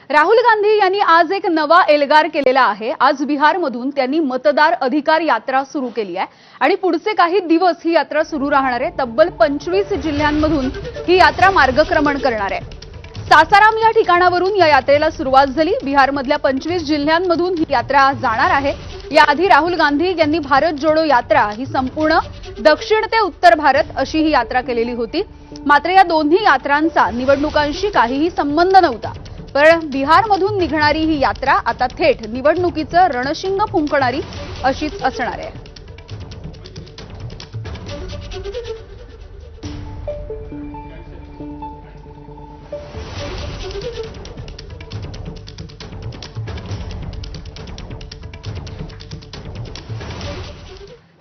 राहुल गांधी यांनी आज एक नवा एल्गार केलेला आहे। आज बिहारमधून त्यांनी मतदार अधिकार यात्रा सुरू केली आहे आणि पुढचे काही दिवस ही यात्रा सुरू राहणार आहे। तब्बल 25 जिल्ह्यांमधून ही यात्रा मार्गक्रमण करणार आहे। सासाराम या ठिकाणावरून या यात्रेला सुरुवात झाली। बिहारमधल्या 25 जिल्ह्यांमधून ही यात्रा जाणार आहे। याआधी राहुल गांधी यांनी भारत जोडो यात्रा ही संपूर्ण दक्षिण ते उत्तर भारत अशी ही यात्रा केलेली होती। मात्र या दोन्ही यात्रांचा निवडणुकांशी काहीही संबंध नव्हता। पण बिहारमधून निघणारी ही यात्रा आता थेट निवडणुकीचं रणशिंग फुंकणारी अशीच असणार आहे।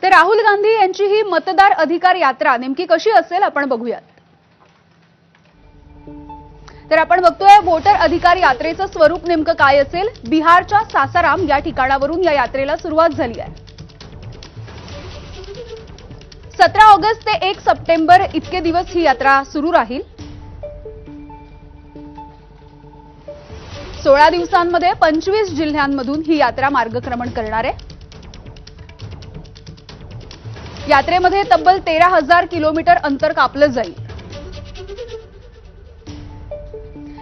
तर राहुल गांधी यांची ही मतदार अधिकार यात्रा नेमकी कशी असेल आपण बघूयात। तर आपण बघतोय वोटर अधिकार यात्रेचं स्वरूप नेमकं काय असेल। बिहारच्या सासाराम या ठिकाणावरून या यात्रेला सुरुवात झाली आहे। 17 ऑगस्ट ते 1 सप्टेंबर इतके दिवस ही यात्रा सुरू राहील। 16 दिवसांमध्ये 25 जिल्ह्यांमधून ही यात्रा मार्गक्रमण करणार आहे। यात्रेमध्ये तब्बल 13,000 किलोमीटर अंतर कापलं जाईल।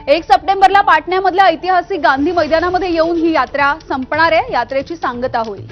1 सप्टेंबरला पाटण्यामधल्या ऐतिहासिक गांधी मैदानामध्ये येऊन ही यात्रा संपणार आहे। यात्रेची सांगता होईल।